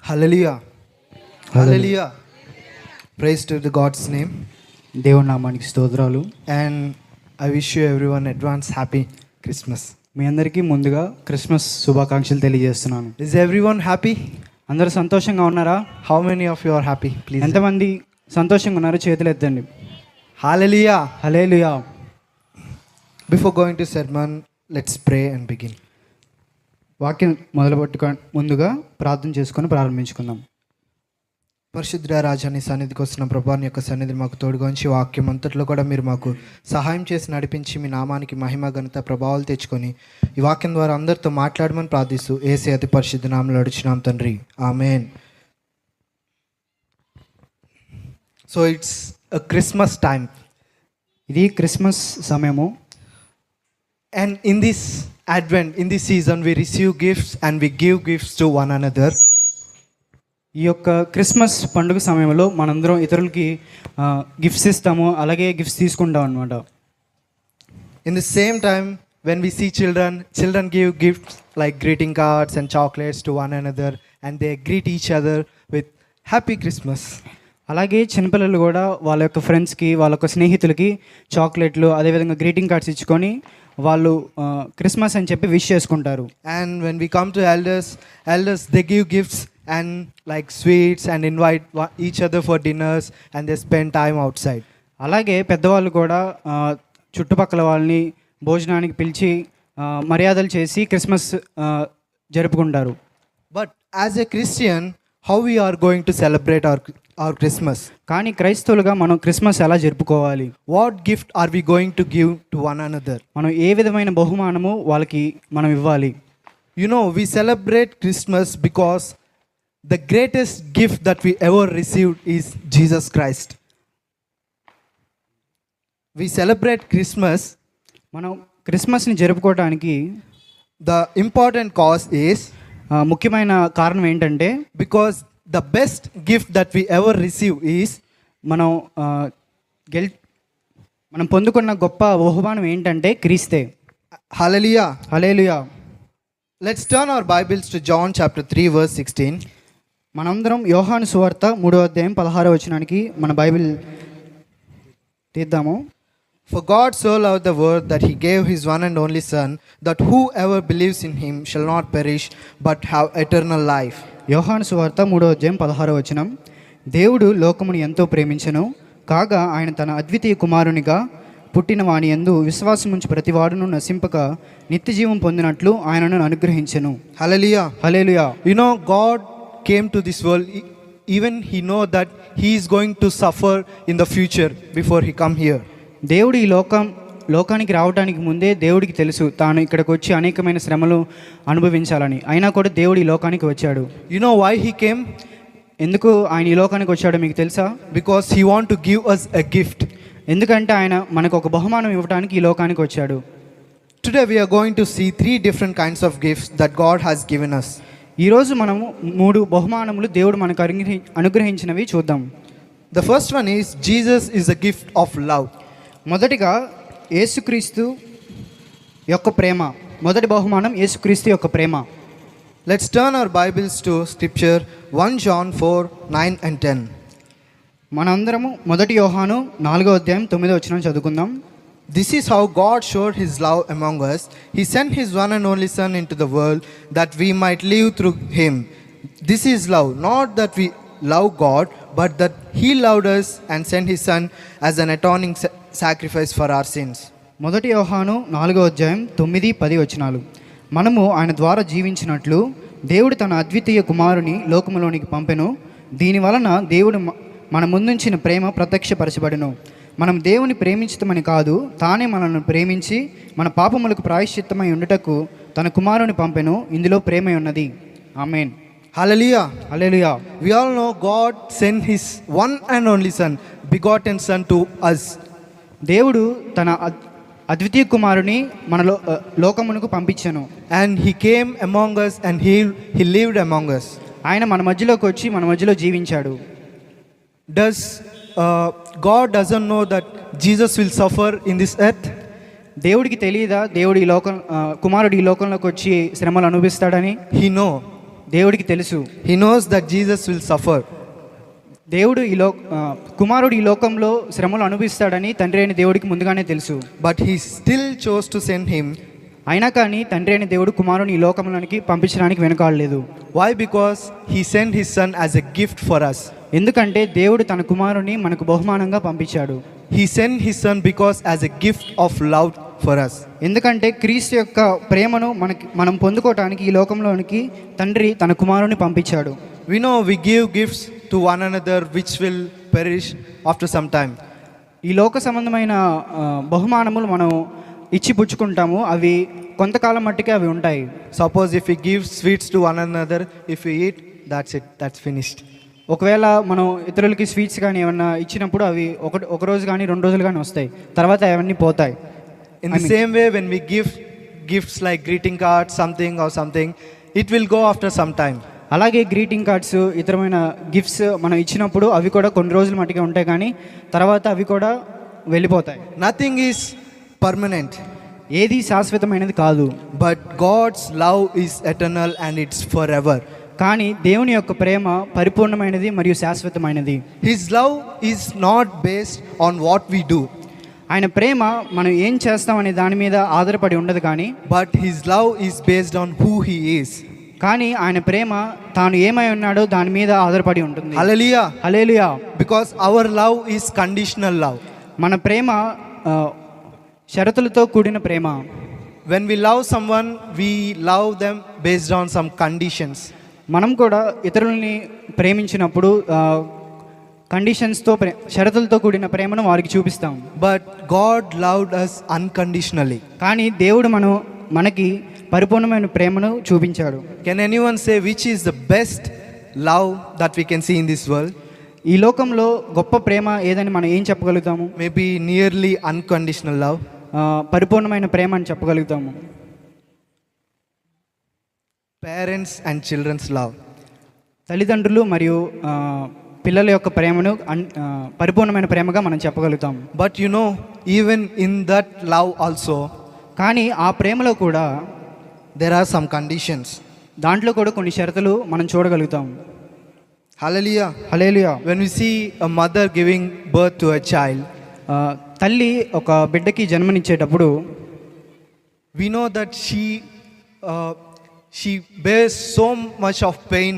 Hallelujah. Hallelujah. Praise to the God's name. దేవుని నామానికి స్తోత్రాలు. And I wish you everyone advance happy Christmas. మీ అందరికీ ముందుగా క్రిస్మస్ శుభాకాంక్షలు తెలియజేస్తున్నాను. Is everyone happy? అందరూ సంతోషంగా ఉన్నారా? How many of you are happy? Please. ఎంతమంది సంతోషంగా ఉన్నారో చేతులు ఎత్తండి. Hallelujah. Hallelujah. Before going to sermon, let's pray and begin. వాక్యం మొదలుపెట్టుకో ముందుగా ప్రార్థన చేసుకొని ప్రారంభించుకుందాం. పరిశుద్ధ రాజాని సన్నిధికి వస్తున్న ప్రభువాని యొక్క సన్నిధిని మాకు తోడుగా ఉంచి వాక్యం అంతట్లో కూడా మీరు మాకు సహాయం చేసి నడిపించి మీ నామానికి మహిమ ఘనత ప్రభావాలు తెచ్చుకొని ఈ వాక్యం ద్వారా అందరితో మాట్లాడమని ప్రార్థిస్తూ యేసే అతి పరిశుద్ధ నామములో అడుగుచున్నాం తండ్రి, ఆమేన్. So it's a Christmas time. ఇది క్రిస్మస్ సమయము. And in this Advent, in this season, we receive gifts and we give gifts to one another. ఈ యొక్క క్రిస్మస్ పండుగ సమయంలో మనందరం ఇతరులకి గిఫ్ట్స్ ఇస్తాము, అలాగే గిఫ్ట్స్ తీసుకుంటాం అనమాట. In the same time, when we see children give gifts like greeting cards and chocolates to one another, and they greet each other with Happy Christmas. అలాగే చిన్నపిల్లలు కూడా వాళ్ళ యొక్క ఫ్రెండ్స్కి, వాళ్ళ యొక్క స్నేహితులకి చాక్లెట్లు, అదేవిధంగా గ్రీటింగ్ కార్డ్స్ ఇచ్చుకొని వాళ్ళు క్రిస్మస్ అని చెప్పి విష్ చేసుకుంటారు. And when we come to elders they give gifts and like sweets and invite each other for dinners and they spend time outside. అలాగే పెద్దవాళ్ళు కూడా చుట్టుపక్కల వాళ్ళని భోజనానికి పిలిచి మర్యాదలు చేసి క్రిస్మస్ జరుపుకుంటారు. But as a Christian, how we are going to celebrate our Christmas? కానీ క్రైస్తవులుగా మనం క్రిస్మస్ ఎలా జరుపుకోవాలి? What gift are we going to give to one another? మనం ఏ విధమైన బహుమానము వాళ్ళకి మనం ఇవ్వాలి? You know, we celebrate Christmas because the greatest gift that we ever received is Jesus Christ. We celebrate Christmas. మనం క్రిస్మస్ని జరుపుకోవడానికి The important cause is ముఖ్యమైన కారణం ఏంటంటే, because the best gift that we ever receive is మనం మనం పొందుకున్న గొప్ప బహుమానం ఏంటంటే క్రీస్తే. Hallelujah. Hallelujah. Let's turn our Bibles to John chapter 3 verse 16. మనందరం యోహాను సువార్త 3వ అధ్యాయం 16వ వచనానికి మన Bible తీద్దాము. For God so loved the world that he gave his one and only Son, that whoever believes in him shall not perish but have eternal life. యోహాను సువార్త 3వ అధ్యాయం 16వ వచనం. దేవుడు లోకమును ఎంతో ప్రేమించెను, కాగా ఆయన తన అద్వితీయ కుమారునిగా పుట్టిన వాని యందు విశ్వాసముంచు ప్రతివాడును నశింపక నిత్య జీవం పొందినట్లు ఆయనను అనుగ్రహించెను. Hallelujah. Hallelujah. You know, God came to this world, even he know that he is going to suffer in the future before he come here. దేవుడు ఈ లోకానికి రావడానికి ముందే దేవుడికి తెలుసు తాను ఇక్కడికి వచ్చి అనేకమైన శ్రమలు అనుభవించాలని. అయినా కూడా దేవుడు ఈ లోకానికి వచ్చాడు. You know why he came? ఎందుకు ఆయన ఈ లోకానికి వచ్చాడో మీకు తెలుసా? Because he want to give us a gift. ఎందుకంటే ఆయన మనకు ఒక బహుమానం ఇవ్వడానికి ఈ లోకానికి వచ్చాడు. Today we are going to see 3 different kinds of gifts that God has given us. ఈరోజు మనము 3 బహుమానములు దేవుడు మనకు అనుగ్రహించినవి చూద్దాం. The first one is Jesus is a gift of love. మొదటిగా యేసుక్రీస్తు యొక్క ప్రేమ. మొదటి బహుమానం యేసుక్రీస్తు యొక్క ప్రేమ. Let's turn our Bibles to scripture 1 John 4, 9 and 10. మనందరము మొదటి యోహాను 4వ అధ్యాయం 9వ వచనం చదువుకుందాం. This is how God showed his love among us. He sent his one and only Son into the world that we might live through him. This is love, not that we love God, but that he loved us and sent his Son as an atoning sacrifice for our sins. మొదటి యోహాను 4వ అధ్యాయం 9, 10 వచనాలు. మనము ఆయన ద్వారా జీవించినట్లు దేవుడు తన అద్వితీయ కుమారుని లోకములోనికి పంపెను. దీని వలన దేవుడు మన ముందుంచిన ప్రేమ ప్రత్యక్షపరచబడెను. మనం దేవుని ప్రేమించటమని కాదు, తానే మనల్ని ప్రేమించి మన పాపములకు ప్రాయశ్చిత్తమై ఉండుటకు తన కుమారుని పంపెను. ఇందులో ప్రేమ ఉన్నది. ఆమేన్. Hallelujah. Hallelujah. We all know God sent his one and only Son, begotten Son to us. దేవుడు తన అద్వితీయ కుమారుని మన లోకమునకు పంపించెను. And he came among us and he lived among us. ఆయన మన మధ్యలోకి వచ్చి మన మధ్యలో జీవించాడు. Does God doesn't know that Jesus will suffer in this earth? దేవుడికి తెలియదా దేవుడు ఈ కుమారుడు ఈ లోకంలోకి వచ్చి శ్రమలు అనుభవిస్తాడని? He know. దేవుడికి తెలుసు. He knows that Jesus will suffer. దేవుడు కుమారుడు ఈ లోకంలో శ్రమలు అనుభవిస్తాడని తండ్రి అయిన దేవుడికి ముందుగానే తెలుసు. But he still chose to send him. అయినా కానీ తండ్రి అయిన దేవుడు కుమారుని ఈ లోకంలోనికి పంపించడానికి వెనుకాడలేదు. Why? Because he sent his son as a gift for us. ఎందుకంటే దేవుడు తన కుమారుని మనకు బహుమానంగా పంపించాడు. He sent his son because as a gift of love for us. ఎందుకంటే క్రీస్తు యొక్క ప్రేమను మనం పొందుకోవటానికి ఈ లోకంలోనికి తండ్రి తన కుమారుని పంపించాడు. We know we give gifts to one another which will perish after some time. ఈ లోక సంబంధమైన బహుమానములు మనం ఇచ్చి పుచ్చుకుంటాము, అవి కొంతకాలం మట్టుకే అవి ఉంటాయి. Suppose if we give sweets to one another, if we eat, that's it, that's finished. ఒకవేళ మనం ఇతరులకి స్వీట్స్ కానీ ఏమన్నా ఇచ్చినప్పుడు అవి ఒక రోజు కానీ 2 రోజులు కానీ వస్తాయి, తర్వాత అవన్నీ పోతాయి. In the same way, when we give gifts like greeting cards, something, it will go after some time. అలాగే గ్రీటింగ్ కార్డ్స్, ఇతరమైన గిఫ్ట్స్ మనం ఇచ్చినప్పుడు అవి కూడా కొన్ని రోజులు మట్టుకే ఉంటాయి, కానీ తర్వాత అవి కూడా వెళ్ళిపోతాయి. Nothing is permanent. ఏది శాశ్వతమైనది కాదు. But God's love is eternal and it's forever. కానీ దేవుని యొక్క ప్రేమ పరిపూర్ణమైనది మరియు శాశ్వతమైనది. His love is not based on what we do. ఆయన ప్రేమ మనం ఏం చేస్తాం అనే దాని మీద ఆధారపడి ఉండదు, కానీ But his love is based on who he is. కానీ ఆయన ప్రేమ తాను ఏమై ఉన్నాడో దాని మీద ఆధారపడి ఉంటుంది. Hallelujah. Hallelujah. Because our love is conditional love. మన ప్రేమ షరతులతో కూడిన ప్రేమ. When we love someone, we love them based on some conditions. మనం కూడా ఇతరులని ప్రేమించినప్పుడు కండిషన్స్తో షరతులతో కూడిన ప్రేమను వారికి చూపిస్తాం. But God loved us unconditionally. కానీ దేవుడు మనకి పరిపూర్ణమైన ప్రేమను చూపించాడు. Can anyone say which is the best love that we can see in this world? ఈ లోకంలో గొప్ప ప్రేమ ఏదని మనం ఏం చెప్పగలుగుతాము? Maybe nearly unconditional love. పరిపూర్ణమైన ప్రేమ అని చెప్పగలుగుతాము. Parents and children's love. తల్లిదండ్రులు మరియు పిల్లల యొక్క ప్రేమను పరిపూర్ణమైన ప్రేమగా మనం చెప్పగలుగుతాం. But you know, even in that love also, కానీ ఆ ప్రేమలో కూడా there are some conditions. దాంట్లో కూడా కొన్ని షరతులు మనం చూడగలుగుతాం. Hallelujah. Hallelujah. When we see a mother giving birth to a child, తల్లి ఒక బిడ్డకి జన్మనిచ్చేటప్పుడు we know that she bears so much of pain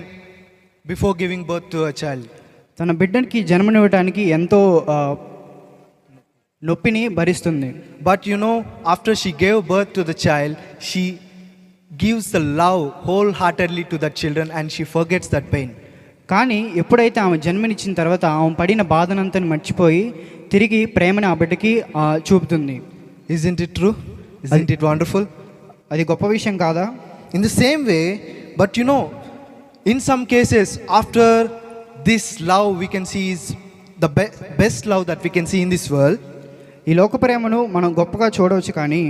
before giving birth to a child. తన బిడ్డకి జన్మనివ్వడానికి ఎంతో నొప్పిని భరిస్తుంది. But you know, after she gave birth to the child, she gives the love wholeheartedly to the children and she forgets that pain. కానీ ఎప్పుడైతే ఆమె జన్మనిచ్చిన తర్వాత ఆమె పడిన బాధనంతా మర్చిపోయి తిరిగి ప్రేమని ఆ బిడ్డకి చూపుతుంది. Isn't it true? Isn't it wonderful? అది గొప్ప విషయం కాదా? In the same way, but you know, in some cases, after this love we can see is the best love that we can see in this world. ఈ లోక ప్రేమను మనం గొప్పగా చూడవచ్చు, కానీ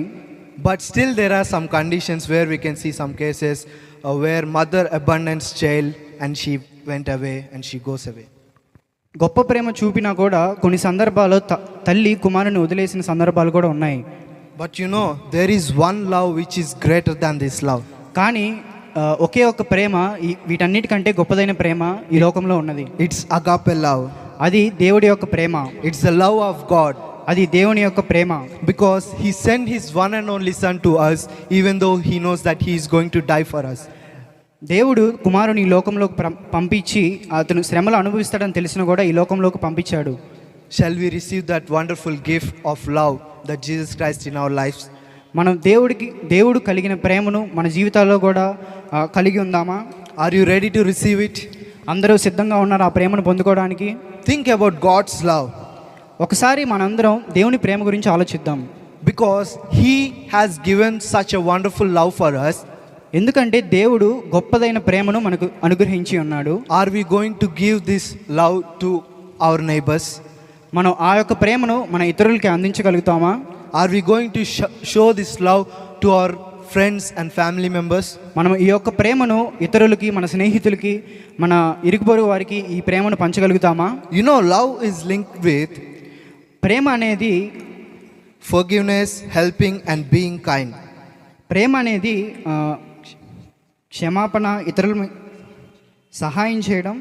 But still there are some conditions where we can see some cases where mother abandons child and she went away and she goes away. గొప్ప ప్రేమ చూపినా కూడా కొన్ని సందర్భాల్లో తల్లి కుమారుని వదిలేసిన సందర్భాలు కూడా ఉన్నాయి. But you know, there is one love which is greater than this love. కానీ ఒకే ఒక ప్రేమ వీటన్నిటికంటే గొప్పదైన ప్రేమ ఈ లోకంలో ఉన్నది. It's agape love. అది దేవుడి యొక్క ప్రేమ. It's the love of God. అది దేవుని యొక్క ప్రేమ. Because he sent his one and only son to us, even though he knows that he is going to die for us. దేవుడు కుమారుని ఈ లోకంలోకి పంపించి అతను శ్రమలు అనుభవిస్తాడని తెలిసినా కూడా ఈ లోకంలోకి పంపించాడు. Shall we receive that wonderful gift of love that Jesus Christ in our lives? మనం దేవుడు కలిగిన ప్రేమను మన జీవితాల్లో కూడా కలిగి ఉందామా? Are you ready to receive it? అందరూ సిద్ధంగా ఉన్నారు ఆ ప్రేమను పొందుకోవడానికి? Think about God's love. ఒకసారి మనందరం దేవుని ప్రేమ గురించి ఆలోచిద్దాం. Because he has given such a wonderful love for us. ఎందుకంటే దేవుడు గొప్పదైన ప్రేమను మనకు అనుగ్రహించి ఉన్నాడు. Are we going to give this love to our neighbors? మనం ఆ యొక్క ప్రేమను మన ఇతరులకి అందించగలుగుతామా? Are we going to show this love to our friends and family members? మనం ఈ యొక్క ప్రేమను ఇతరులకి, మన స్నేహితులకి, మన ఇరుగుపొరుగు వారికి ఈ ప్రేమను పంచగలుగుతామా? You know, love is linked with ప్రేమ అనేది forgiveness, helping and being kind. ప్రేమ అనేది క్షమాపణ, సహాయం చేయడం,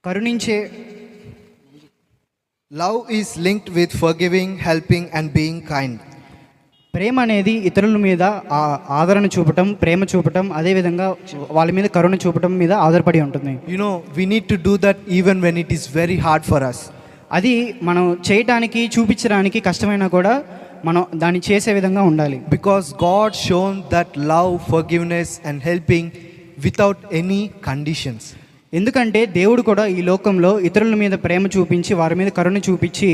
కరుణించే. Love is linked with forgiving, helping, and being kind. ప్రేమ అనేది ఇతరుల మీద ఆదరణ చూపటం, ప్రేమ చూపటం, అదేవిధంగా వాళ్ళ మీద కరుణ చూపటం మీద ఆధారపడి ఉంటుంది. You know, we need to do that even when it is very hard for us. అది మనం చేయటానికి, చూపించడానికి కష్టమైనా కూడా మనం దాన్ని చేసే విధంగా ఉండాలి. Because God shown that love, forgiveness, and helping without any conditions. ఎందుకంటే దేవుడు కూడా ఈ లోకంలో ఇతరుల మీద ప్రేమ చూపించి, వారి మీద కరుణ చూపించి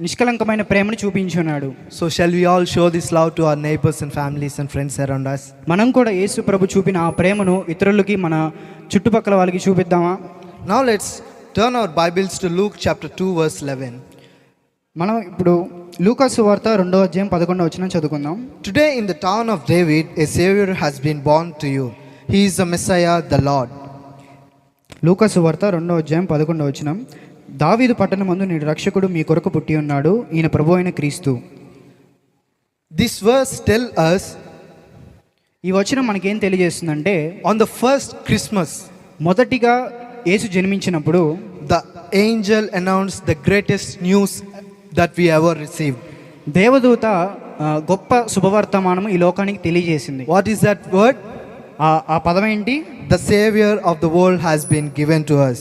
నిష్కలంకమైన ప్రేమను చూపించున్నాడు. So shall we all show this love to our neighbors and families and friends around us? మనం కూడా యేసు ప్రభు చూపిన ఆ ప్రేమను ఇతరులకి, మన చుట్టుపక్కల వాళ్ళకి చూపిద్దామా? Now let's turn our Bibles to Luke chapter 2 verse 11. మనం ఇప్పుడు లూకాసు వార్త 2వ అధ్యాయం 11వ వచనం చదువుకుందాం. Today in the town of David a savior has been born to you. He is the Messiah, the Lord. లూకాసు వార్త 2వ అధ్యాయం 11వ వచనం. దావీదు పట్టణమందు నేడు రక్షకుడు మీ కొరకు పుట్టి ఉన్నాడు, ఈయన ప్రభు అయిన క్రీస్తు. This verse tell us ఈ వచనం మనకేం తెలియజేస్తుందంటే, on the first Christmas మొదటిగా యేసు జన్మించినప్పుడు the angel announced the greatest news that we ever received. దేవదూత గొప్ప శుభవర్తమానము ఈ లోకానికి తెలియజేసింది. What is that word? ఆ పదం ఏంటి? The savior of the world has been given to us.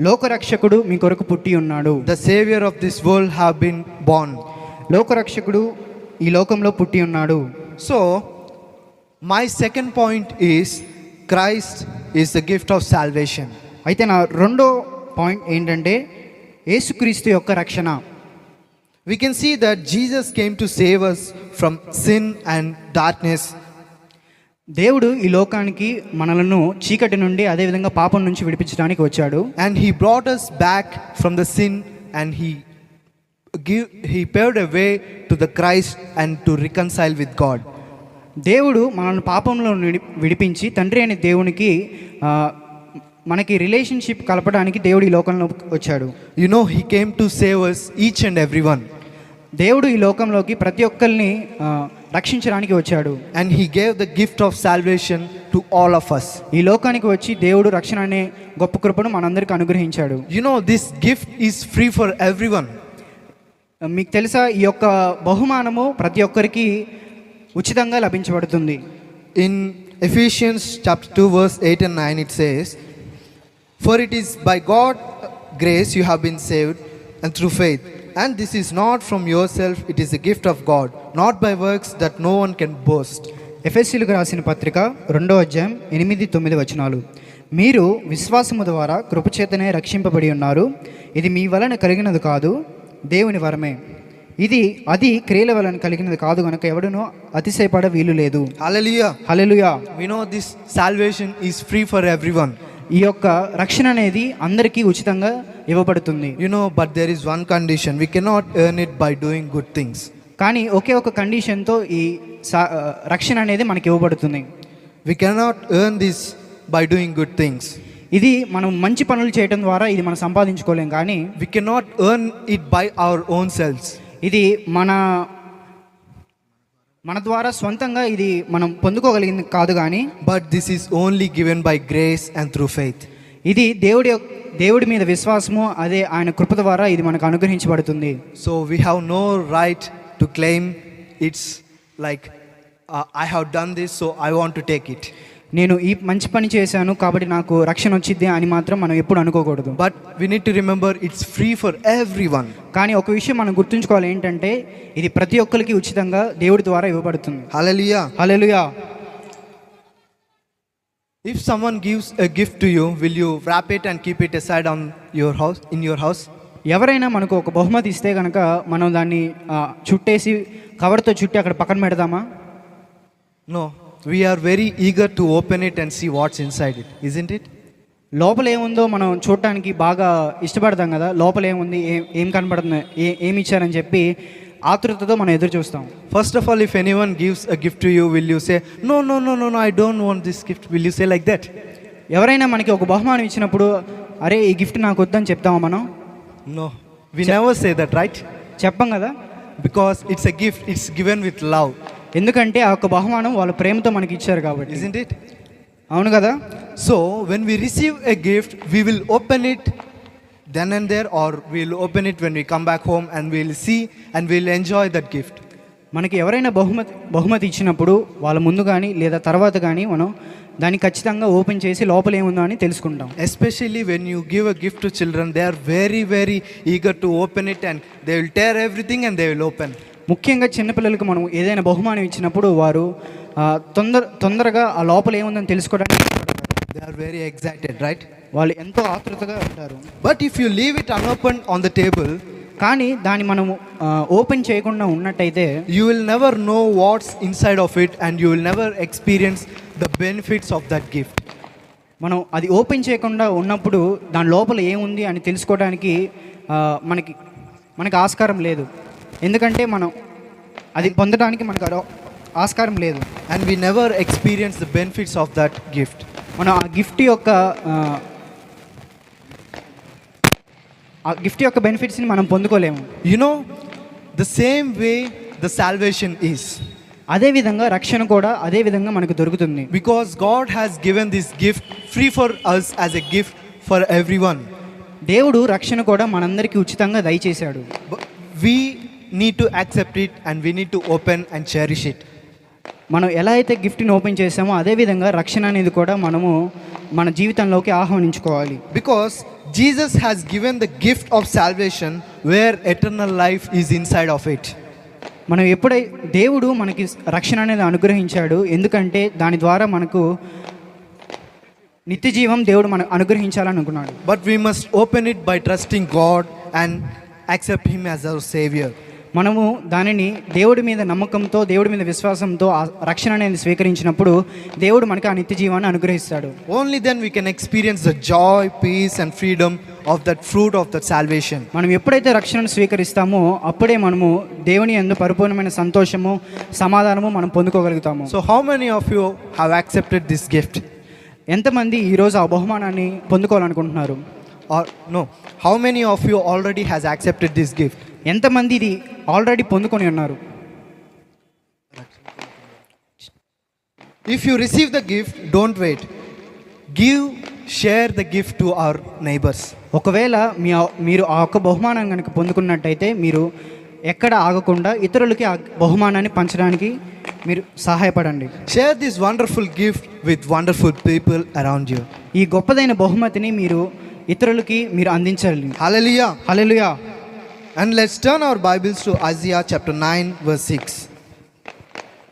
లోకరక్షకుడు మీ కొరకు పుట్టి ఉన్నాడు. The savior of this world have been born. లోకరక్షకుడు ఈ లోకంలో పుట్టి ఉన్నాడు. So my second point is Christ is the gift of salvation. అయితే నా రెండో పాయింట్ ఏంటంటే యేసుక్రీస్తు యొక్క రక్షణ. We can see that Jesus came to save us from sin and darkness. దేవుడు ఈ లోకానికి మనలను చీకటి నుండి, అదేవిధంగా పాపం నుంచి విడిపించడానికి వచ్చాడు. And he brought us back from the sin and he paved a way to the Christ and to reconcile with God. దేవుడు మనల్ని పాపంలో విడిపించి తండ్రి అనే దేవునికి మనకి రిలేషన్షిప్ కలపడానికి దేవుడు ఈ లోకంలో వచ్చాడు. You know, he came to save us, each and everyone. దేవుడు ఈ లోకంలోకి ప్రతి ఒక్కరిని రక్షించడానికి వచ్చాడు. And he gave the gift of salvation to all of us. ఈ లోకానికి వచ్చి దేవుడు రక్షణ అనే గొప్ప కృపను మనందరికి అనుగ్రహించాడు. You know, this gift is free for everyone. మీకు తెలుసా, ఈ యొక్క బహుమానము ప్రతి ఒక్కరికి ఉచితంగా లభించబడుతుంది. In Ephesians chapter 2 verse 8 and 9 it says, "For it is by God's grace you have been saved, and through faith. And this is not from yourself, it is a gift of God, not by works that no one can boast." ఎఫెసీయులకు రాసిన పత్రిక 2వ అధ్యాయం 8-9 వచనాలు. మీరు విశ్వాసము ద్వారా కృపచేతనే రక్షింపబడి ఉన్నారు. ఇది మీ వలన కలిగినది కాదు, దేవుని వరమే. అది క్రియల వలన కలిగినది కాదు గనుక ఎవడునూ అతిశయపడ వీలు లేదు. Hallelujah. Hallelujah. We know this salvation is free for everyone. ఈ యొక్క రక్షణ అనేది అందరికీ ఉచితంగా ఇవ్వబడుతుంది. You know, but there is one condition. We cannot earn it by doing good things. కానీ ఒకే ఒక కండిషన్తో ఈ రక్షణ అనేది మనకి ఇవ్వబడుతుంది. We cannot earn this by doing good things. ఇది మనం మంచి పనులు చేయడం ద్వారా ఇది మనం సంపాదించుకోలేం. కానీ We cannot earn it by our own selves. ఇది మన ద్వారా స్వంతంగా ఇది మనం పొందుకోగలిగింది కాదు. కానీ But this is only given by grace and through faith. ఇది దేవుడి మీద విశ్వాసము, అదే ఆయన కృప ద్వారా ఇది మనకు అనుగ్రహించబడుతుంది. So we have no right to claim it's like I have done this, so I want to take it. నేను ఈ మంచి పని చేశాను కాబట్టి నాకు రక్షణ వచ్చింది అని మాత్రం మనం ఎప్పుడు అనుకోకూడదు. But we need to remember it's free for everyone. కానీ ఒక విషయం మనం గుర్తుంచుకోవాలి ఏంటంటే ఇది ప్రతి ఒక్కరికి ఉచితంగా దేవుడి ద్వారా ఇవ్వబడుతుంది. Hallelujah. Hallelujah. If someone gives a gift to you, will you wrap it and keep it aside in your house? ఎవరైనా మనకు ఒక బహుమతి ఇస్తే కనుక మనం దాన్ని చుట్టేసి కవర్తో చుట్టి అక్కడ పక్కన పెడదామా? No. We are very eager to open it and see what's inside it, isn't it? లోపల ఏముందో మనం చూడటానికి బాగా ఇష్టపడతాం కదా. లోపల ఏముంది, ఏం కనబడుతుంది, ఏమి ఇచ్చారని చెప్పి ఆతృతతో మనం ఎదురు చూస్తాం. First of all, if anyone gives a gift to you, will you say, no, I don't want this gift? Will you say like that? ఎవరైనా మనకి ఒక బహుమానం ఇచ్చినప్పుడు అరే ఈ గిఫ్ట్ నాకు వద్దని చెప్తామా మనం? No, we never say that, right? చెప్పం కదా. Because it's a gift, it's given with love. ఎందుకంటే ఆ యొక్క బహుమానం వాళ్ళ ప్రేమతో మనకి ఇచ్చారు కాబట్టి. isn't it? అవును కదా? So when we receive a gift, we will open it then and there, or we'll open it when we come back home and we'll see and we'll enjoy that gift. మనకి ఎవరైనా బహుమతి ఇచ్చినప్పుడు వాళ్ళ ముందు కానీ లేదా తర్వాత కానీ మనం దాన్ని ఖచ్చితంగా ఓపెన్ చేసి లోపల ఏముందో అని తెలుసుకుంటాం. Especially when you give a gift to children, they are very, very eager to open it and they will tear everything and they will open. ముఖ్యంగా చిన్నపిల్లలకు మనం ఏదైనా బహుమానం ఇచ్చినప్పుడు వారు తొందరగా ఆ లోపల ఏముందని తెలుసుకోవడానికి They are very excited, right? వాళ్ళు ఎంతో ఆతృతగా ఉంటారు. But if you leave it unopened on the table, కానీ దాన్ని మనము ఓపెన్ చేయకుండా ఉన్నట్టయితే you will never know what's inside of it and you will never experience the benefits of that gift. మనం అది ఓపెన్ చేయకుండా ఉన్నప్పుడు దాని లోపల ఏముంది అని తెలుసుకోవడానికి మనకి ఆస్కారం లేదు. ఎందుకంటే మనం అది పొందడానికి మనకు ఆస్కారం లేదు. And we never experience the benefits of that gift. మనం ఆ గిఫ్ట్ యొక్క బెనిఫిట్స్ని మనం పొందుకోలేము. You know, the same way the salvation is. అదే విధంగా రక్షణ కూడా అదే విధంగా మనకు దొరుకుతుంది. Because God has given this gift free for us as a gift for everyone. దేవుడు రక్షణ కూడా మనందరికీ ఉచితంగా దయచేశాడు. But we need to accept it and we need to open and cherish it. మనం ఎలా అయితే గిఫ్ట్ని ఓపెన్ చేసామో అదే విధంగా రక్షణ అనేది కూడా మనము మన జీవితంలోకి ఆహ్వానించుకోవాలి. Because Jesus has given the gift of salvation where eternal life is inside of it. మనం దేవుడు మనకి రక్షణ అనేది అనుగ్రహించాడు. ఎందుకంటే దాని ద్వారా మనకు నిత్య జీవం దేవుడు మనకు అనుగ్రహించాలని అనుకున్నాడు. But we must open it by trusting God and accept Him as our Savior. మనము దానిని దేవుడి మీద నమ్మకంతో దేవుడి మీద విశ్వాసంతో ఆ రక్షణ అనేది స్వీకరించినప్పుడు దేవుడు మనకి ఆ నిత్య జీవాన్ని అనుగ్రహిస్తాడు. Only then we can experience the joy, peace and freedom of that fruit of that salvation. మనం ఎప్పుడైతే రక్షణను స్వీకరిస్తామో అప్పుడే మనము దేవుని యందు పరిపూర్ణమైన సంతోషము సమాధానము మనం పొందుకోగలుగుతాము. So how many of you have accepted this gift? ఎంతమంది ఈరోజు ఆ బహుమానాన్ని పొందుకోవాలనుకుంటున్నారు? Or no, how many of you already has accepted this gift? ఎంతమంది ఇది ఆల్రెడీ పొందుకొని ఉన్నారు? If you receive the gift, don't wait. Share the gift to our neighbors. ఒకవేళ మీరు ఆ ఒక్క బహుమానాన్ని కనుక పొందుకున్నట్టయితే మీరు ఎక్కడ ఆగకుండా ఇతరులకి ఆ బహుమానాన్ని పంచడానికి మీరు సహాయపడండి. Share this wonderful gift with wonderful people around you. ఈ గొప్పదైన బహుమతిని మీరు ఇతరులకి మీరు అందించాలి. Hallelujah. Hallelujah. And let's turn our Bibles to Isaiah chapter 9 verse 6.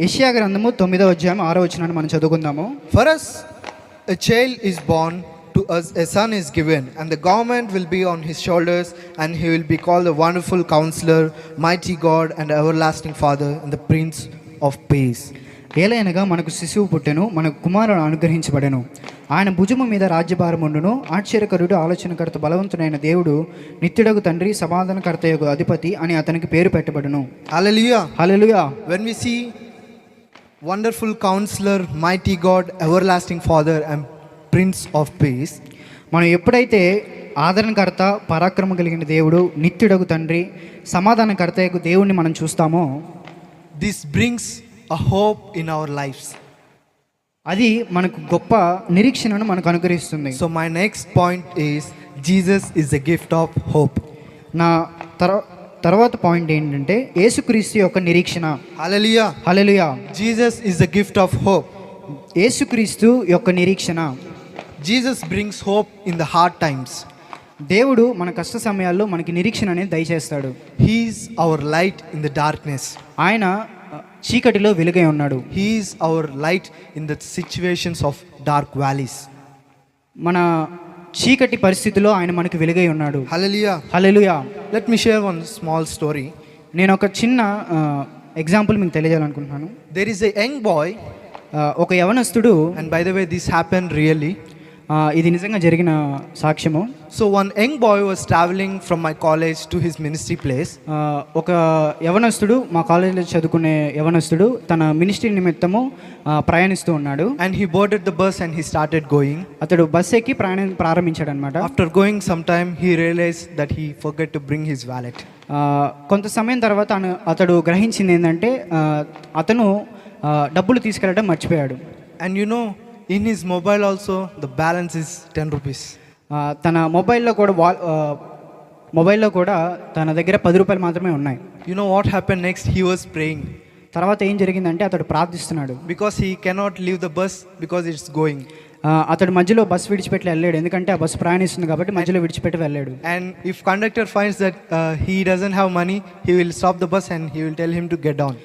యెషయా గ్రంథము 9వ అధ్యాయం 6వ వచనాన్ని మనం చదువుకుందాము. For us a child is born, to us a son is given, and the government will be on his shoulders, and he will be called the wonderful counselor, mighty God, and everlasting Father, and the Prince of Peace. ఏలైనగా మనకు శిశువు పుట్టెను, మనకు కుమారుడు అనుగ్రహించబడెను, ఆయన భుజము మీద రాజ్యభారముండును, ఆశ్చర్యకరుడు, ఆలోచనకర్త, బలవంతుడైన దేవుడు, నిత్యుడగు తండ్రి, సమాధానకర్తయగు అధిపతి అని అతనికి పేరు పెట్టబడును. Hallelujah. Hallelujah. When we see wonderful counselor, mighty God, everlasting Father, and Prince of Peace, మనం ఎప్పుడైతే ఆదరణకర్త, పరాక్రమం కలిగిన దేవుడు, నిత్యుడగు తండ్రి, సమాధానకర్తయగు దేవుడిని మనం చూస్తామో this brings a hope in our lives. అది మనకు గొప్ప నిరీక్షణను మనకు అనుగ్రహిస్తుంది. So my next point is Jesus is a gift of hope. నా తర్వాత పాయింట్ ఏంటంటే యేసుక్రీస్తు యొక్క నిరీక్షణ. Hallelujah. Hallelujah. Jesus is a gift of hope. యేసుక్రీస్తు యొక్క నిరీక్షణ. Jesus brings hope in the hard times. దేవుడు మన కష్ట సమయాల్లో మనకి నిరీక్షణ అనేది దయచేస్తాడు. He is our light in the darkness. ఆయన చీకటిలో వెలుగై ఉన్నాడు. He is our light in the situations of dark valleys. మన చీకటి పరిస్థితిలో ఆయన మనకు వెలుగై ఉన్నాడు. Hallelujah. హల్లెలూయా. Let me share one small story. నేను ఒక చిన్న ఎగ్జాంపుల్ మీకు తెలియజేయాలనుకుంటున్నాను. There is a young boy, ఒక యవనస్తుడు, and by the way this happened really. ఇది నిజంగా జరిగిన సాక్ష్యము. So one young boy was traveling from my college to his ministry place. ఒక యవనస్తుడు, మా కాలేజీలో చదువుకునే యవనస్తుడు తన మినిస్ట్రీ నిమిత్తము ప్రయాణిస్తూ ఉన్నాడు. And he boarded the bus and he started going. అతడు బస్ ఎక్కి ప్రయాణం ప్రారంభించాడు అనమాట. After going some time he realized that he forgot to bring his wallet. కొంత సమయం తర్వాత అతడు గ్రహించింది ఏంటంటే అతను డబ్బులు తీసుకెళ్ళడం మర్చిపోయాడు. And you know, in his mobile also, the balance is 10 rupees. తన మొబైల్లో కూడా తన దగ్గర 10 రూపాయలు మాత్రమే ఉన్నాయి. You know what happened next? He was praying. తర్వాత ఏం జరిగిందంటే అతడు ప్రార్థిస్తున్నాడు. Because he cannot leave the bus because it's going. అతడు మధ్యలో బస్సు విడిచిపెట్టి వెళ్ళాడు, ఎందుకంటే ఆ బస్సు ప్రయాణిస్తుంది కాబట్టి మధ్యలో విడిచిపెట్టి వెళ్ళాడు. And if conductor finds that he doesn't have money, he will stop the bus and he will tell him to get down.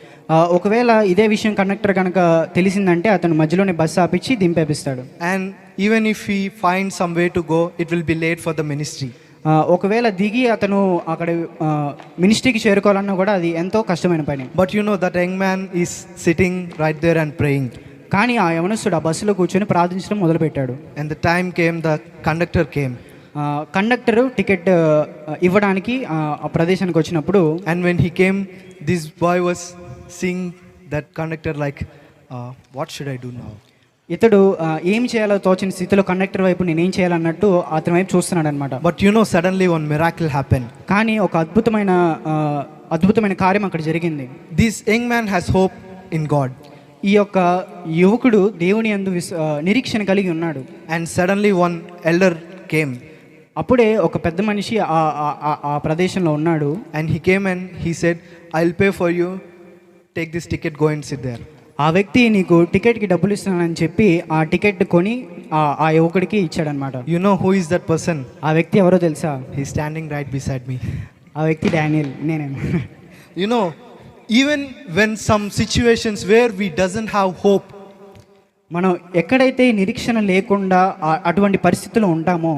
ఒకవేళ ఇదే విషయం కండక్టర్ కనుక తెలిసిందంటే అతను మధ్యలోనే bus ఆపించి దింపేపిస్తాడు. And even if he finds some way to go, it will be late for the ministry. ఒకవేళ దిగి అతను అక్కడ మినిస్ట్రీకి చేరుకోవాలన్నా కూడా అది ఎంతో కష్టమైన పని. But you know that young man is sitting right there and praying. కానీ ఆ యవనస్తుడు ఆ బస్సులో కూర్చొని ప్రార్థించడం మొదలుపెట్టాడు. And the time came, the conductor came. Conductor ticket ఇవ్వడానికి ఆ ప్రదేశానికి వచ్చినప్పుడు, And when he came, this boy was seeing that conductor like, what should I do now? ఇతడు ఏం చేయాలో తోచిన స్థితిలో కండక్టర్ వైపు నేనేం చేయాలన్నట్టు అతని వైపు చూస్తున్నాడు అనమాట. But you know, suddenly one miracle happened. కానీ ఒక అద్భుతమైన కార్యం అక్కడ జరిగింది. This young man has hope in God. ఈ యొక్క యువకుడు దేవుని యందు నిరీక్షణ కలిగి ఉన్నాడు. And suddenly one elder came. అప్పుడే ఒక పెద్ద మనిషి ఆ ప్రదేశంలో ఉన్నాడు. And he came and he said, I'll pay for you, take this ticket, go and sit there. ఆ వ్యక్తి నీకు టికెట్కి డబ్బులు ఇస్తున్నానని చెప్పి ఆ టికెట్ కొని ఆ యువకుడికి ఇచ్చాడనమాట. You know who is that person? ఆ వ్యక్తి ఎవరో తెలుసా? He's standing right beside me. ఆ వ్యక్తి డానియల్, నేనే. You know, even when some situations where we doesn't have hope, మనం ఎక్కడైతే నిరీక్షణ లేకుండా అటువంటి పరిస్థితుల్లో ఉంటామో,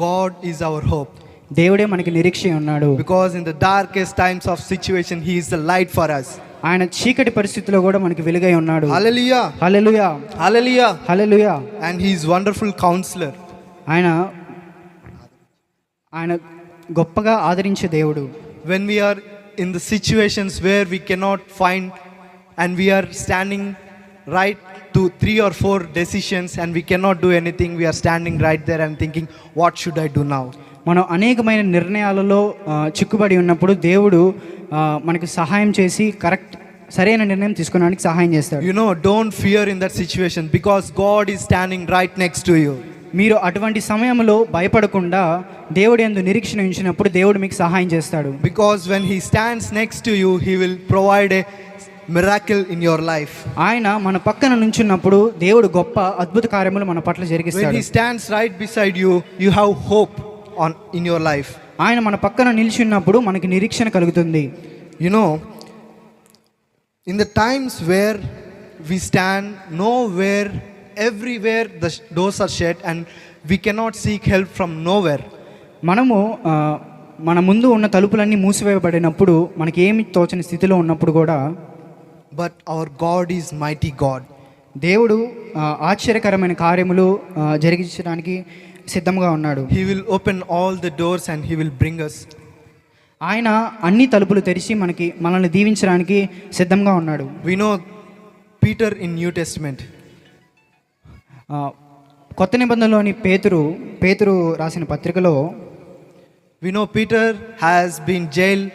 God is our hope. దేవుడే మనకి నిరీక్ష ఉన్నాడు. Because in the darkest times of situation, He is the light for us. ఆయన చీకటి పరిస్థితుల్లో కూడా మనకి వెలుగై ఉన్నాడు. Hallelujah. Hallelujah. Hallelujah. Hallelujah. And He is wonderful counselor. ఆయన గొప్పగా ఆదరించే దేవుడు. When we are in the situations where we cannot find and we are standing right to 3 or 4 decisions and we cannot do anything, we are standing right there and thinking, what should I do now? మనం అనేకమైన నిర్ణయాలలో చిక్కుబడి ఉన్నప్పుడు దేవుడు మనకి సహాయం చేసి సరైన నిర్ణయం తీసుకోవడానికి సహాయం చేస్తాడు. You know, don't fear in that situation because God is standing right next to you. మీరు అటువంటి సమయంలో భయపడకుండా దేవుడి యందు నిరీక్షణ ఉంచినప్పుడు దేవుడు మీకు సహాయం చేస్తాడు. Because when He stands next to you, He will provide a miracle in your life. ఆయన మన పక్కన నుంచున్నప్పుడు దేవుడు గొప్ప అద్భుత కార్యములు మన పట్ల జరిగిస్తాడు. When He stands right beside you, you have hope in your life. ఆయన మన పక్కన నిలిచి ఉన్నప్పుడు మనకి నిరీక్షణ కలుగుతుంది. You know, in the times where we stand, nowhere, everywhere the doors are shut and we cannot seek help from nowhere. మనము మన ముందు ఉన్న తలుపులన్నీ మూసివేయబడినప్పుడు మనకి ఏమి తోచని స్థితిలో ఉన్నప్పుడు కూడా, but our God is mighty God. దేవుడు ఆశ్చర్యకరమైన కార్యములు జరిగించడానికి సిద్ధంగా ఉన్నాడు. He will open all the doors and He will bring us. ఆయన అన్ని తలుపులు తెరిచి మనల్ని దీవించడానికి సిద్ధంగా ఉన్నాడు. We know Peter in New Testament. కొత్త నిబంధనలోని పేతురు రాసిన పత్రికలో we know Peter has been jailed.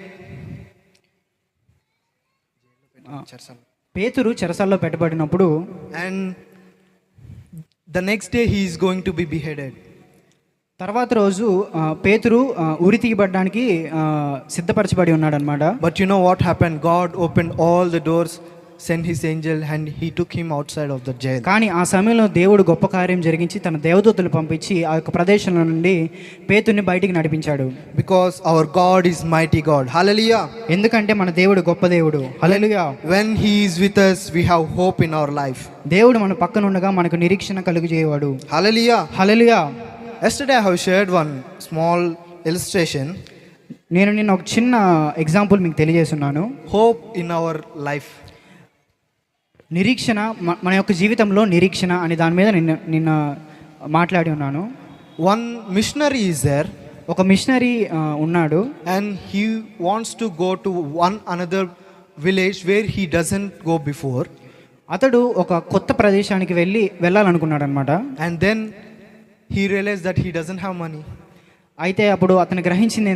పేతురు చెరసాల్లో పెట్టబడినప్పుడు and the next day he is going to be beheaded. తర్వాత రోజు పేతురు ఉరి తీయబడడానికి సిద్ధపరచబడి ఉన్నాడు అనమాట. But you know what happened? God opened all the doors, sent His angel and He took him outside of the jail. కానీ ఆ సమయంలో దేవుడు గొప్ప కార్యం జరిగించి తన దేవదూతలు పంపించి ఆ యొక్క ప్రదేశంలో నుండి పేతుర్ని బయటికి నడిపించాడు. Because our God is mighty God. Hallelujah. ఎందుకంటే మన దేవుడు గొప్ప దేవుడు. హల్లెలూయా. When He is with us, we have hope in our life. దేవుడు మన పక్కన ఉండగా మనకు నిరీక్షణ కలుగజేయవాడు. Hallelujah. Hallelujah. Yesterday I have shared one small illustration. నేను నిన్న ఒక చిన్న ఎగ్జాంపుల్ మీకు తెలియజేస్తున్నాను. Hope in our life. నిరీక్షణ, మన యొక్క జీవితంలో నిరీక్షణ అనే దాని మీద నిన్న మాట్లాడి ఉన్నాను. One missionary is there. ఒక మిషనరీ ఉన్నాడు. And he wants to go to one another village where he doesn't go before. అతడు ఒక కొత్త ప్రదేశానికి వెళ్ళాలనుకున్నాడు అనమాట. And then he realized that he doesn't have money. అయితే అప్పుడు అతను గ్రహించింది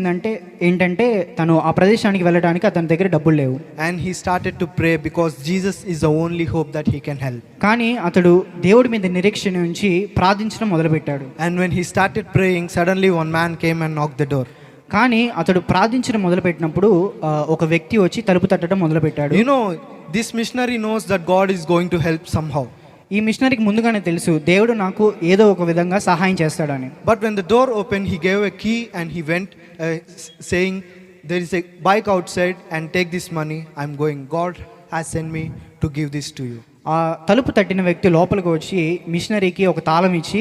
ఏంటంటే తను ఆ ప్రదేశానికి వెళ్ళడానికి అతని దగ్గర డబ్బులు లేవు. And he started to pray because Jesus is the only hope that he can help. కానీ అతడు దేవుడి మీద నిరీక్షణ ఉంచి ప్రార్థించడం మొదలుపెట్టాడు. And when he started praying, suddenly one man came and knocked the door. కానీ అతడు ప్రార్థించడం మొదలుపెట్టినప్పుడు ఒక వ్యక్తి వచ్చి తలుపు తట్టడం మొదలుపెట్టాడు. You know, this missionary knows that God is going to help somehow. ఈ మిషనరీకి ముందుగానే తెలుసు దేవుడు నాకు ఏదో ఒక విధంగా సహాయం చేస్తాడని. But when the door opened, he gave a key and he went saying, there is a bike outside and take this money. I'm going. God has sent me to give this to you. ఆ తలుపు తట్టిన వ్యక్తి లోపలికి వచ్చి మిషనరీకి ఒక తాళం ఇచ్చి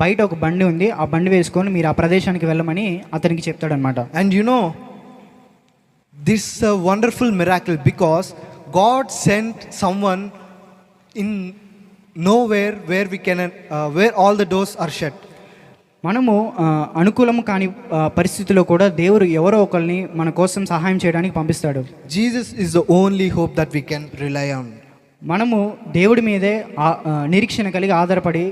బయట ఒక బండి ఉంది, ఆ బండి వేసుకొని మీరు ఆ ప్రదేశానికి వెళ్ళమని అతనికి చెప్తాడనమాట. And you know, this is a wonderful miracle because God sent someone in nowhere where we can where all the doors are shut. మనము అనుకూలం కాని పరిస్థితిలో కూడా దేవుడు ఎవరో ఒకరిని మన కోసం సహాయం చేయడానికి పంపిస్తాడు. Jesus is the only hope that we can rely on. మనము దేవుడి మీదే నిరీక్షణ కలిగి ఆధారపడి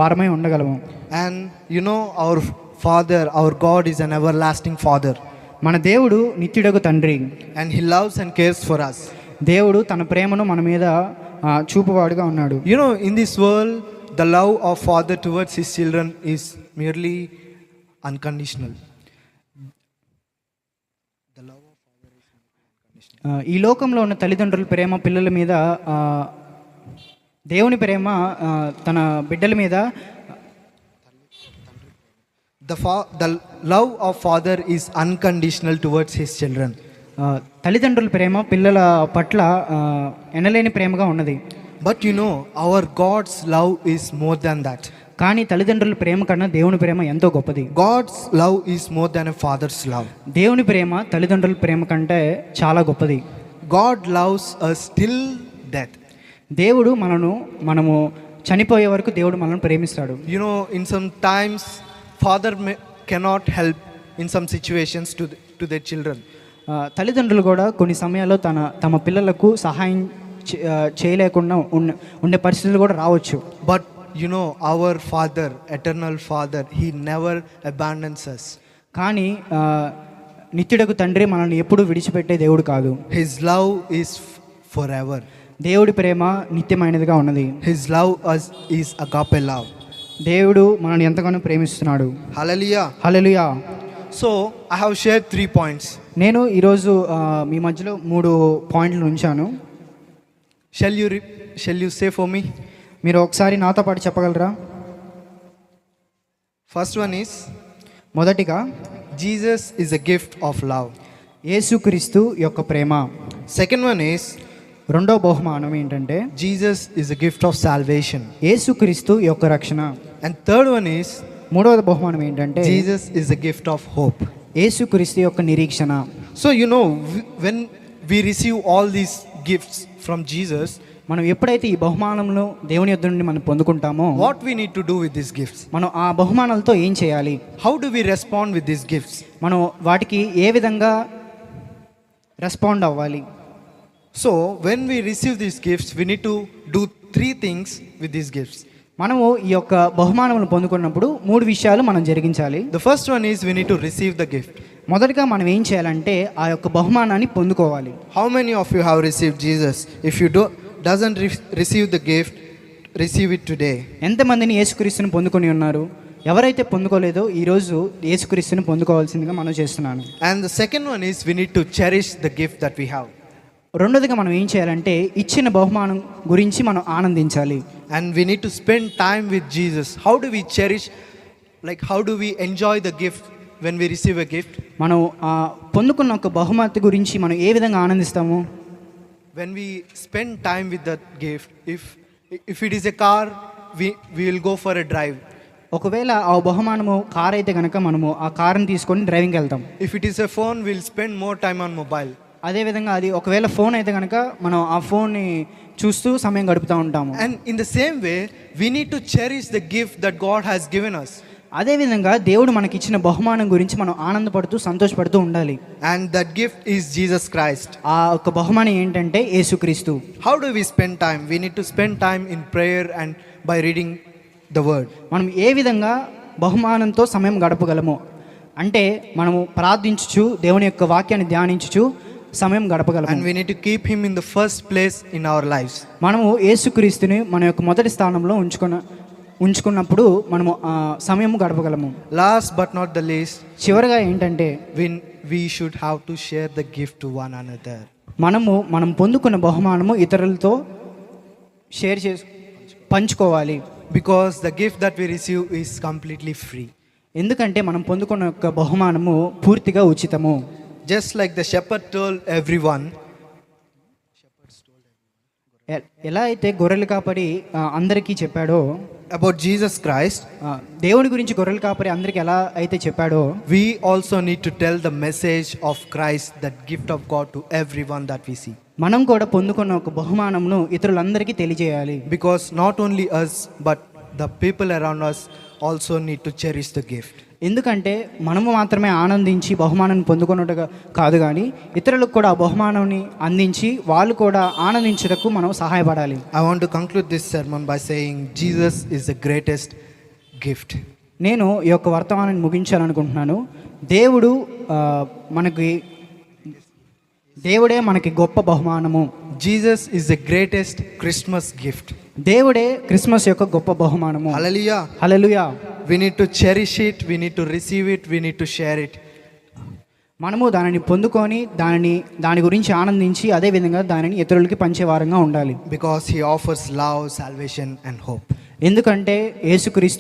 వారమై ఉండగలము. And you know, our Father, our God is an everlasting Father. మన దేవుడు నిత్యుడగు తండ్రి. And He loves and cares for us. దేవుడు తన ప్రేమను మన మీద చూపువాడుగా ఉన్నాడు. You know, in this world, the love of Father towards His children is merely unconditional. The love of Father is unconditional. ఈ లోకంలో ఉన్న తల్లిదండ్రుల ప్రేమ పిల్లల మీద, దేవుని ప్రేమ తన బిడ్డల మీద, the love of Father is unconditional towards His children. తల్లిదండ్రుల ప్రేమ పిల్లల పట్ల ఎనలేని ప్రేమగా ఉన్నది. But you know, our God's love is more than that. కానీ తల్లిదండ్రుల ప్రేమ కన్నా దేవుని ప్రేమ ఎంతో గొప్పది. God's love is more than a father's love. దేవుని ప్రేమ తల్లిదండ్రుల ప్రేమ కంటే చాలా గొప్పది. God loves us till death. దేవుడు మనము చనిపోయే వరకు దేవుడు మనల్ని ప్రేమిస్తాడు. You know, in some times father cannot help in some situations to their children. తల్లిదండ్రులు కూడా కొన్ని సమయాల్లో తమ పిల్లలకు సహాయం చేయలేకుండా ఉండే పరిస్థితులు కూడా రావచ్చు. But you know, our Father, eternal Father, He never abandons us. కానీ నిత్యుడకు తండ్రి మనల్ని ఎప్పుడూ విడిచిపెట్టే దేవుడు కాదు. His love is forever. దేవుడి ప్రేమ నిత్యమైనదిగా ఉన్నది. His love is agape love. దేవుడు మనల్ని ఎంతగానో ప్రేమిస్తున్నాడు. Hallelujah. Hallelujah. So I have shared 3 points. నేను ఈరోజు మీ మధ్యలో 3 పాయింట్లు ఉంచాను. Shall you say for me? మీరు ఒకసారి నాతో పాటు చెప్పగలరా? First one is, మొదటిగా Jesus is a gift of love. యేసుక్రీస్తు యొక్క ప్రేమ. Second one is, రెండో బహుమానం ఏంటంటే Jesus is a gift of salvation. యేసుక్రీస్తు యొక్క రక్షణ. And third one is, మూడవ బహుమానం ఏంటంటే Jesus is a gift of hope. యేసుక్రీస్తు యొక్క నిరీక్షణ. So you know, when we receive all these gifts from Jesus, మనం ఎప్పుడైతే ఈ బహుమానంలో దేవుని యొద్ద నుండి మనం పొందుకుంటామో, what we need to do with these gifts? మనం ఆ బహుమానాలతో ఏం చేయాలి? How do we respond with these gifts? మనం వాటికి ఏ విధంగా రెస్పాండ్ అవ్వాలి? So when we receive these gifts, we need to do 3 things with these gifts. మనము ఈ యొక్క బహుమానములను పొందుకున్నప్పుడు 3 విషయాలు మనం జరిగించాలి. The first one is we need to receive the gift. మొదటగా మనం ఏం చేయాలంటే ఆ యొక్క బహుమానాన్ని పొందుకోవాలి. How many of you have received Jesus? If you doesn't receive the gift, receive it today. ఎంతమందిని యేసుక్రీస్తుని పొందుకొని ఉన్నారు? ఎవరైతే పొందుకోలేదో ఈరోజు యేసుక్రీస్తుని పొందుకోవాల్సిందిగా మనం చేస్తున్నాను. And the second one is we need to cherish the gift that we have. రెండోదిగా మనం ఏం చేయాలంటే ఇచ్చిన బహుమానం గురించి మనం ఆనందించాలి. And we need to spend time with Jesus. How do we cherish, like how do we enjoy the gift when we receive a gift? మనం పొందుకున్న ఒక బహుమతి గురించి మనం ఏ విధంగా ఆనందిస్తాము? When we spend time with that gift, if it is a car, we will go for a drive. ఒకవేళ ఆ బహుమానము కార్ అయితే కనుక మనము ఆ కార్ని తీసుకొని డ్రైవింగ్కి వెళ్తాం. If it is a phone, we'll spend more time on mobile. అదేవిధంగా అది ఒకవేళ ఫోన్ అయితే కనుక మనం ఆ ఫోన్ని చూస్తూ సమయం గడుపుతూ ఉంటాము. And in the same way, we need to cherish the gift that God has given us. అదేవిధంగా దేవుడు మనకి ఇచ్చిన బహుమానం గురించి మనం ఆనందపడుతూ సంతోషపడుతూ ఉండాలి. And that gift is Jesus Christ. ఆ ఒక బహుమానం ఏంటంటే యేసుక్రీస్తు. How do we spend time? We need to spend time in prayer and by reading the word. మనం ఏ విధంగా బహుమానంతో సమయం గడపగలము? అంటే మనము ప్రార్థించుచు దేవుని యొక్క వాక్యాన్ని ధ్యానించుచు సమయం గడపగలము. And we need to keep him in the first place in our lives. మనము యేసుక్రీస్తుని మన యొక్క మొదటి స్థానంలో ఉంచుకున్నప్పుడు మనము సమయం గడపగలము. Last but not the least, చివరగా ఏంటంటే we should have to share the gift to one another. మనం పొందుకున్న బహుమానము ఇతరులతో పంచుకోవాలి. Because the gift that we receive is completely free. ఎందుకంటే మనం పొందుకున్న యొక్క బహుమానము పూర్తిగా ఉచితము. Just like the shepherd told everyone, ఎలా అయితే గొర్రెలు కాపరి అందరికీ చెప్పాడో about Jesus Christ, దేవుని గురించి గొర్రెలు కాపరి అందరికి ఎలా అయితే చెప్పాడో, we also need to tell the message of Christ, that gift of God, to everyone that we see. మనం కూడా పొందుకున్న ఒక బహుమానమును ఇతరులందరికీ తెలియజేయాలి. Because not only us but the people around us also need to cherish the gift. ఎందుకంటే మనము మాత్రమే ఆనందించి బహుమానాన్ని పొందుకున్నట్టుగా కాదు, కానీ ఇతరులకు కూడా ఆ బహుమానాన్ని అందించి వాళ్ళు కూడా ఆనందించడానికి మనం సహాయపడాలి. I want to conclude this sermon by saying Jesus is the greatest gift. నేను ఈ యొక్క వర్తమానాన్ని ముగించాలనుకుంటున్నాను. దేవుడే మనకి గొప్ప బహుమానము. Jesus is the greatest Christmas gift. దేవుడే క్రిస్మస్ యొక్క గొప్ప బహుమానము. Hallelujah. Hallelujah. We need to cherish it, we need to receive it, we need to share it. మనము దానిని పొందుకొని దాని గురించి ఆనందించి అదే విధంగా దానిని ఇతరులకి పంచేవారంగా ఉండాలి. Because he offers love, salvation and hope. ఎందుకంటే యేసుక్రీస్తు